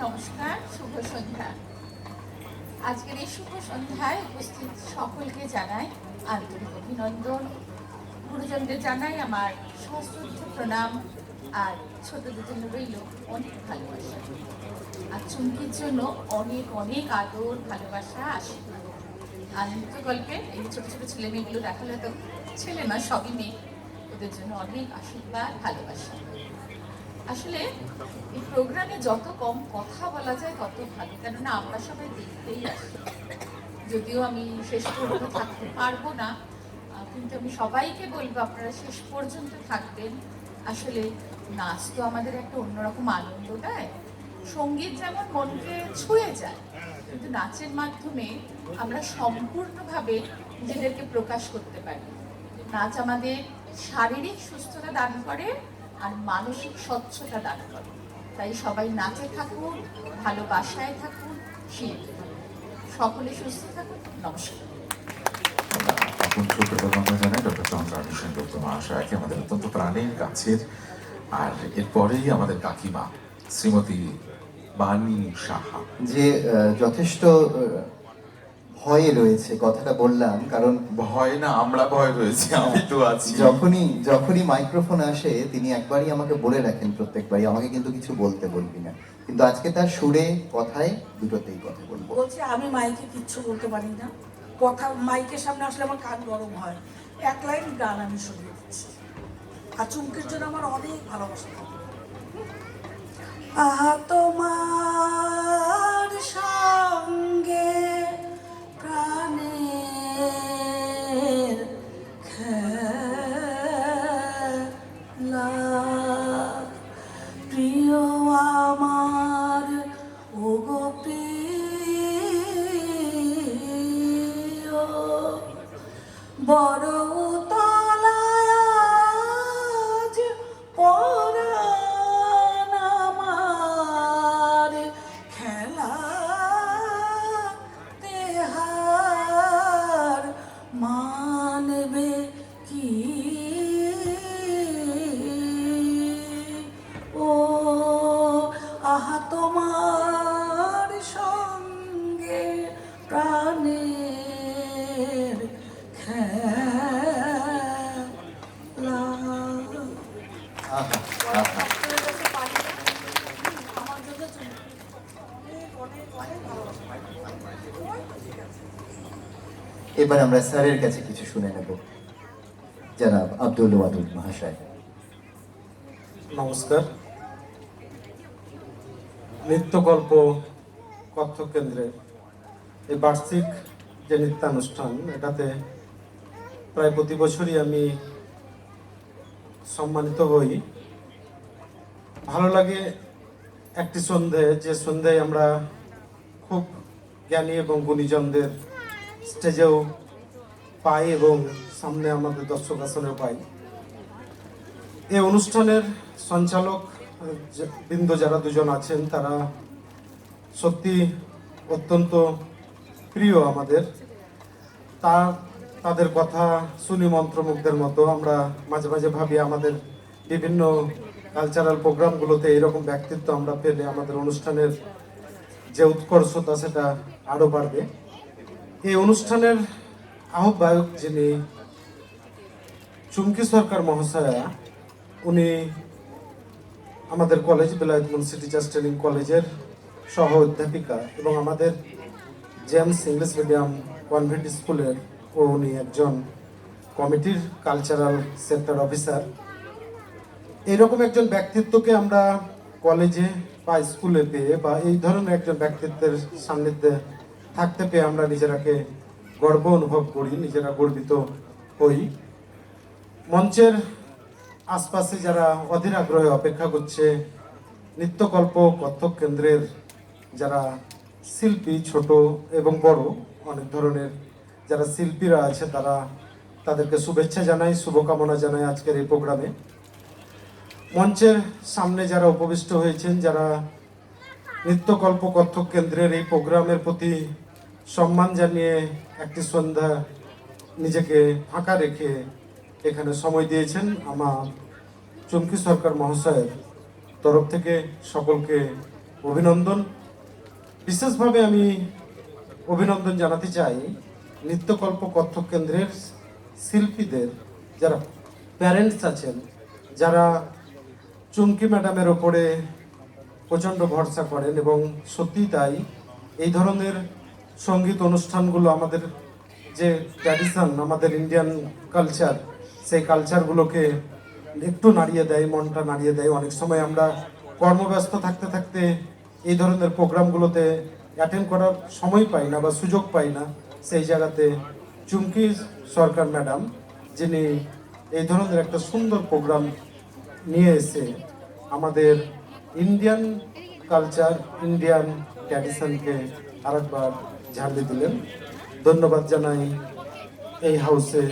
নমস্কার, শুভ সন্ধ্যা। আজকের এই শুভ সন্ধ্যায় উপস্থিত সকলকে জানাই আন্তরিক অভিনন্দন। গুরুজনদের জানাই আমার সশ্রদ্ধ প্রণাম, আর ছোটদের জন্য রইল অনেক ভালোবাসা। আর চুমকির জন্য অনেক অনেক আদর, ভালোবাসা, আশীর্বাদ। আর নৃত্য গল্পের এই ছোট ছোট ছেলে মেয়েগুলো দেখালে তো ছেলে না, সবই মেয়ে, ওদের জন্য অনেক আশীর্বাদ, ভালোবাসা। আসলে এই প্রোগ্রামে যত কম কথা বলা যায় তত ভালো, কেননা আমরা সবাই দেখতেই আসি। যদিও আমি শেষ পর্যন্ত থাকতে পারবো না, কিন্তু আমি সবাইকে বলবো আপনারা শেষ পর্যন্ত থাকবেন। আসলে নাচ তো আমাদের একটা অন্যরকম আনন্দ দেয়। সঙ্গীত যেমন মনকে ছুঁয়ে যায়, কিন্তু নাচের মাধ্যমে আমরা সম্পূর্ণভাবে নিজেদেরকে প্রকাশ করতে পারি। নাচ আমাদের শারীরিক সুস্থতা দান করে আর মানসিক স্বচ্ছতা দান করে। তাই সবাই নাচে থাকুন, ভালোবাসায় থাকুন, শিল্পে থাকুন। সকলে সুস্থ থাকুন। নমস্কার। আমরা জানাই ডক্টর চন্দ্রানী সেনগুপ্ত মহাশয়কে, আমাদের অত্যন্ত প্রাণের কাছের। আর এরপরেই আমাদের কাকিমা শ্রীমতী বাণী সাহা, যে যথেষ্ট ভয়ে রয়েছে, কথাটা বললাম কারণ ভয় না, আমরা ভয় রয়েছে, আমি তো আছি। যখনই মাইক্রোফোন আসে তিনি একবারই আমাকে বলে রাখেন, প্রত্যেকবারই আমাকে কিন্তু কিছু বলতে বলবি না, কিন্তু আজকে তার সুরে কথায় দুটোতেই কথা বলবো। বলছে আমি মাইকে কিচ্ছু বলতে পারি না, কথা মাইকের সামনে আসলে আমার কান গরম হয়। এক লাইন গান আমি শুনিয়ে দিচ্ছি। আর চুমকির জন্য আমার অনেক ভালোবাসা থাকে। আহা তোমার সঙ্গে প্রাণের খেলা, প্রিয় আমার ওগো প্রিয়, বড় তলায় আজ পরাণ আমার খেলা তেহার মানবে কি ও, আহা তোমার সঙ্গে প্রাণের খেলা। আহা, আহা। আমার জন্য অনেক অনেক অনেক ভালোবাসা। এবার আমরা স্যারের কাছে কিছু শুনে নেব। জনাব আব্দুল ওয়াদুদ মহাশয়। নমস্কার। নৃত্যকল্প কত্থক কেন্দ্রের এই বার্ষিক যে নৃত্যানুষ্ঠান, এটাতে প্রায় প্রতি বছরই আমি সম্মানিত হই। ভালো লাগে একটি সন্ধে, যে সন্ধ্যায় আমরা খুব জ্ঞানী এবং গুণীজনদের স্টেজেও পাই এবং সামনে আমাদের দর্শক আসনেও পাই। এই অনুষ্ঠানের সঞ্চালক বৃন্দ যারা দুজন আছেন, তারা সত্যি অত্যন্ত প্রিয় আমাদের। তাদের কথা শুনি মন্ত্রমুগ্ধের মতো। আমরা মাঝে মাঝে ভাবি আমাদের বিভিন্ন কালচারাল প্রোগ্রামগুলোতে এরকম ব্যক্তিত্ব আমরা পেলে আমাদের অনুষ্ঠানের যে উৎকর্ষতা সেটা আরও বাড়বে। এই অনুষ্ঠানের আহ্বায়ক যিনি চুমকি সরকার মহাশয়া, উনি আমাদের কলেজ বেলায়েতগঞ্জ টিচার্স ট্রেনিং কলেজের সহ অধ্যাপিকা এবং আমাদের জেমস ইংলিশ মিডিয়াম কনভেন্ট স্কুলের উনি একজন কমিটির কালচারাল সেক্টর অফিসার। এরকম একজন ব্যক্তিত্বকে আমরা কলেজে বা স্কুলে পেয়ে বা এই ধরনের একজন ব্যক্তিত্বের সান্নিধ্যে থাকতে পেয়ে আমরা নিজেরাকে গর্ব অনুভব করি, নিজেরা গর্বিত হই। মঞ্চের আশপাশে যারা অধীর আগ্রহে অপেক্ষা করছে, নৃত্যকল্প কত্থক কেন্দ্রের যারা শিল্পী, ছোট এবং বড় অনেক ধরনের যারা শিল্পীরা আছে, তাদেরকে শুভেচ্ছা জানাই, শুভকামনা জানাই আজকের এই প্রোগ্রামে। মঞ্চের সামনে যারা উপবিষ্ট হয়েছেন, যারা নৃত্যকল্প কত্থক কেন্দ্রের এই প্রোগ্রামের প্রতি সম্মান জানিয়ে একটি সন্ধ্যা নিজেকে ফাঁকা রেখে এখানে সময় দিয়েছেন, আমার চুমকি সরকার মহাশয়ের তরফ থেকে সকলকে অভিনন্দন। বিশেষভাবে আমি অভিনন্দন জানাতে চাই নৃত্যকল্প কত্থক কেন্দ্রের শিল্পীদের, যারা প্যারেন্টস আছেন, যারা চুমকি ম্যাডামের ওপরে প্রচণ্ড ভরসা করেন এবং সত্যি তাই এই ধরনের সঙ্গীত অনুষ্ঠানগুলো আমাদের যে ট্র্যাডিশন, আমাদের ইন্ডিয়ান কালচার, সেই কালচারগুলোকে একটু নাড়িয়ে দেয়, মনটা নাড়িয়ে দেয়। অনেক সময় আমরা কর্মব্যস্ত থাকতে থাকতে এই ধরনের প্রোগ্রামগুলোতে অ্যাটেন্ড করার সময় পাই না বা সুযোগ পাই না। সেই জায়গাতে চুমকি সরকার ম্যাডাম, যিনি এই ধরনের একটা সুন্দর প্রোগ্রাম নিয়ে এসে আমাদের ইন্ডিয়ান কালচার, ইন্ডিয়ান ট্র্যাডিশনকে আরেকবার ঝালিয়ে দিলেন। ধন্যবাদ জানাই এই হাউসে